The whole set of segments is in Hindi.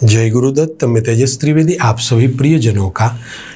जय गुरुदत्त। मैं तेजस त्रिवेदी आप सभी प्रियजनों का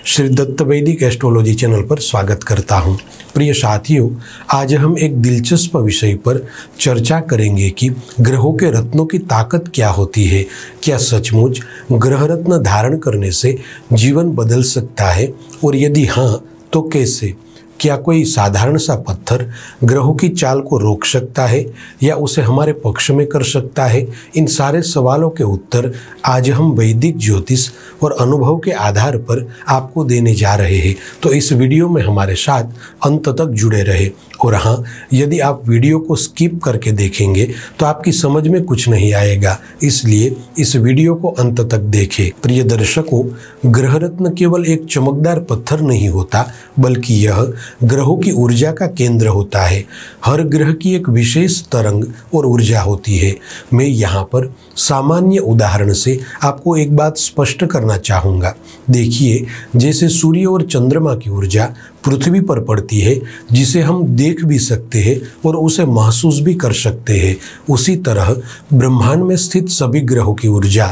श्री दत्त वैदिक एस्ट्रोलॉजी चैनल पर स्वागत करता हूं। प्रिय साथियों, आज हम एक दिलचस्प विषय पर चर्चा करेंगे कि ग्रहों के रत्नों की ताकत क्या होती है। क्या सचमुच ग्रह रत्न धारण करने से जीवन बदल सकता है, और यदि हाँ तो कैसे? क्या कोई साधारण सा पत्थर ग्रहों की चाल को रोक सकता है या उसे हमारे पक्ष में कर सकता है? इन सारे सवालों के उत्तर आज हम वैदिक ज्योतिष और अनुभव के आधार पर आपको देने जा रहे हैं। तो इस वीडियो में हमारे साथ अंत तक जुड़े रहे। और हाँ, यदि आप वीडियो को स्किप करके देखेंगे तो आपकी समझ में कुछ नहीं आएगा, इसलिए इस वीडियो को अंत तक देखें। प्रिय दर्शकों, ग्रह रत्न केवल एक चमकदार पत्थर नहीं होता, बल्कि यह ग्रहों की ऊर्जा का केंद्र होता है। हर ग्रह की एक विशेष तरंग और ऊर्जा होती है। मैं यहाँ पर सामान्य उदाहरण से आपको एक बात स्पष्ट करना चाहूँगा। देखिए, जैसे सूर्य और चंद्रमा की ऊर्जा पृथ्वी पर पड़ती है, जिसे हम देख भी सकते हैं और उसे महसूस भी कर सकते हैं, उसी तरह ब्रह्मांड में स्थित सभी ग्रहों की ऊर्जा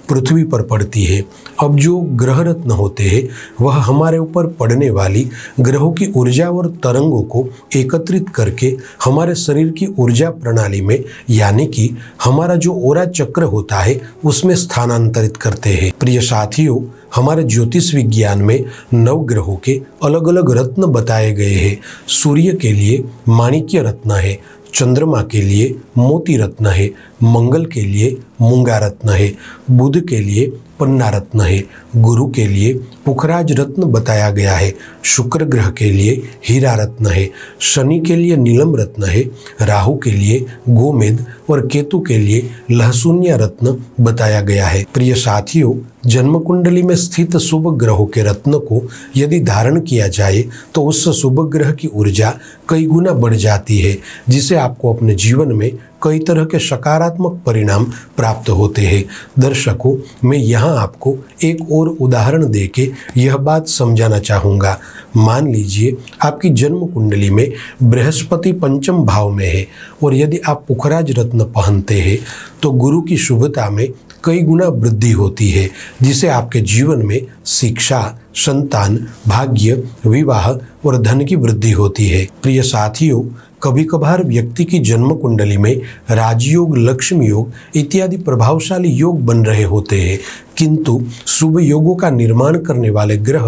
पृथ्वी पर पड़ती है। अब जो ग्रह रत्न होते हैं वह हमारे ऊपर पड़ने वाली ग्रहों की ऊर्जा और तरंगों को एकत्रित करके हमारे शरीर की ऊर्जा प्रणाली में, यानी कि हमारा जो ओरा चक्र होता है, उसमें स्थानांतरित करते हैं। प्रिय साथियों, हमारे ज्योतिष विज्ञान में नवग्रहों के अलग अलग रत्न बताए गए हैं। सूर्य के लिए माणिक्य रत्न है, चंद्रमा के लिए मोती रत्न है, मंगल के लिए मूंगा रत्न है, बुध के लिए पन्ना रत्न है, गुरु के लिए पुखराज रत्न बताया गया है, शुक्र ग्रह के लिए हीरा रत्न है, शनि के लिए नीलम रत्न है, राहु के लिए गोमेद और केतु के लिए लहसुनिया रत्न बताया गया है। प्रिय साथियों, जन्म कुंडली में स्थित शुभ ग्रहों के रत्न को यदि धारण किया जाए तो उस शुभ ग्रह की ऊर्जा कई गुना बढ़ जाती है, जिसे आपको अपने जीवन में कई तरह के सकारात्मक परिणाम प्राप्त होते हैं। दर्शकों, मैं यहाँ आपको एक और उदाहरण देके यह बात समझाना चाहूँगा। मान लीजिए आपकी जन्म कुंडली में बृहस्पति पंचम भाव में है, और यदि आप पुखराज रत्न पहनते हैं तो गुरु की शुभता में कई गुना वृद्धि होती है, जिसे आपके जीवन में शिक्षा, संतान, भाग्य, विवाह और धन की वृद्धि होती है। प्रिय साथियों, कभी कभार व्यक्ति की जन्म कुंडली में राजयोग, लक्ष्मी योग इत्यादि प्रभावशाली योग बन रहे होते हैं, किंतु शुभ योगों का निर्माण करने वाले ग्रह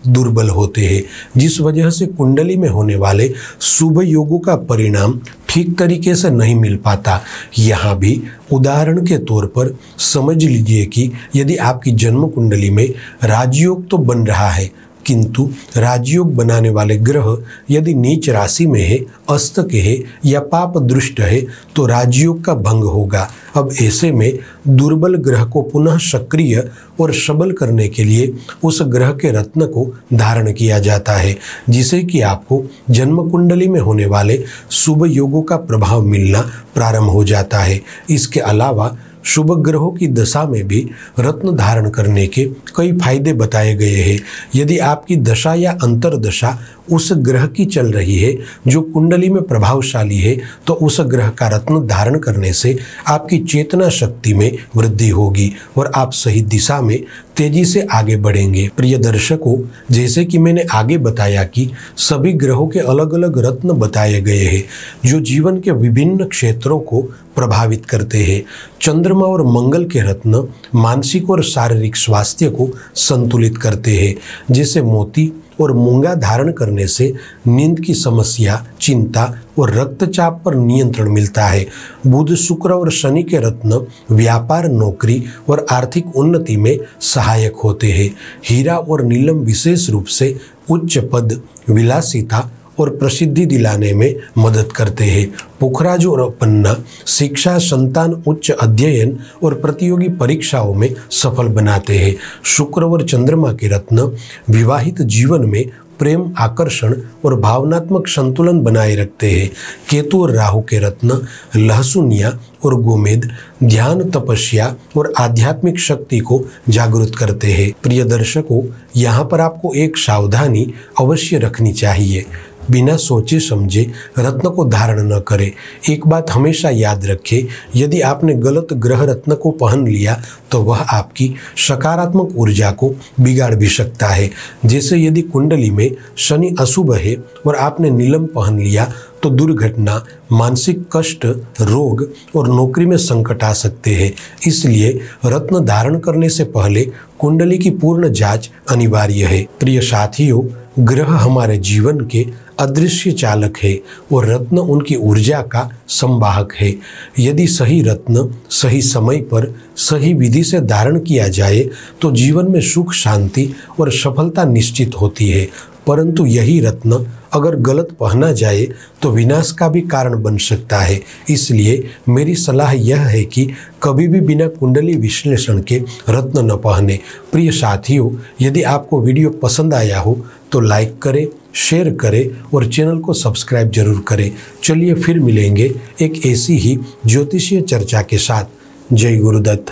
दुर्बल होते हैं, जिस वजह से कुंडली में होने वाले शुभ योगों का परिणाम ठीक तरीके से नहीं मिल पाता। यहाँ भी उदाहरण के तौर पर समझ लीजिए कि यदि आपकी जन्म कुंडली में राजयोग तो बन रहा है, किंतु राजयोग बनाने वाले ग्रह यदि नीच राशि में है, अस्त के है या पाप दृष्ट है, तो राजयोग का भंग होगा। अब ऐसे में दुर्बल ग्रह को पुनः सक्रिय और सबल करने के लिए उस ग्रह के रत्न को धारण किया जाता है, जिसे कि आपको जन्म कुंडली में होने वाले शुभ योगों का प्रभाव मिलना प्रारंभ हो जाता है। इसके अलावा शुभ ग्रहों की दशा में भी रत्न धारण करने के कई फायदे बताए गए हैं। यदि आपकी दशा या अंतरदशा उस ग्रह की चल रही है जो कुंडली में प्रभावशाली है, तो उस ग्रह का रत्न धारण करने से आपकी चेतना शक्ति में वृद्धि होगी और आप सही दिशा में तेजी से आगे बढ़ेंगे। प्रिय दर्शकों, जैसे कि मैंने आगे बताया कि सभी ग्रहों के अलग अलग रत्न बताए गए हैं जो जीवन के विभिन्न क्षेत्रों को प्रभावित करते हैं। चंद्रमा और मंगल के रत्न मानसिक और शारीरिक स्वास्थ्य को संतुलित करते हैं, जैसे मोती और मूंगा धारण करने से नींद की समस्या, चिंता और रक्तचाप पर नियंत्रण मिलता है। बुध, शुक्र और शनि के रत्न व्यापार, नौकरी और आर्थिक उन्नति में सहायक होते हैं। हीरा और नीलम विशेष रूप से उच्च पद, विलासिता और प्रसिद्धि दिलाने में मदद करते हैं। पुखराज और पन्ना शिक्षा, संतान, उच्च अध्ययन और प्रतियोगी परीक्षाओं में सफल बनाते हैं। शुक्र और चंद्रमा के रत्न विवाहित जीवन में प्रेम, आकर्षण और भावनात्मक संतुलन बनाए रखते हैं। केतु और राहु के रत्न लहसुनिया और गोमेद ध्यान, तपस्या और आध्यात्मिक शक्ति को जागृत करते हैं। प्रिय दर्शकों, यहाँ पर आपको एक सावधानी अवश्य रखनी चाहिए। बिना सोचे समझे रत्न को धारण न करें। एक बात हमेशा याद रखें, यदि आपने गलत ग्रह रत्न को पहन लिया तो वह आपकी सकारात्मक ऊर्जा को बिगाड़ भी सकता है। जैसे यदि कुंडली में शनि अशुभ है और आपने नीलम पहन लिया तो दुर्घटना, मानसिक कष्ट, रोग और नौकरी में संकट आ सकते हैं। इसलिए रत्न धारण करने से पहले कुंडली की पूर्ण जांच अनिवार्य है। प्रिय साथियों, ग्रह हमारे जीवन के अदृश्य चालक है और रत्न उनकी ऊर्जा का संवाहक है। यदि सही रत्न सही समय पर सही विधि से धारण किया जाए तो जीवन में सुख, शांति और सफलता निश्चित होती है। परंतु यही रत्न अगर गलत पहना जाए तो विनाश का भी कारण बन सकता है। इसलिए मेरी सलाह यह है कि कभी भी बिना कुंडली विश्लेषण के रत्न न पहने। प्रिय साथियों, यदि आपको वीडियो पसंद आया हो तो लाइक करें, शेयर करें और चैनल को सब्सक्राइब जरूर करें। चलिए फिर मिलेंगे एक ऐसी ही ज्योतिषीय चर्चा के साथ। जय गुरुदत्त।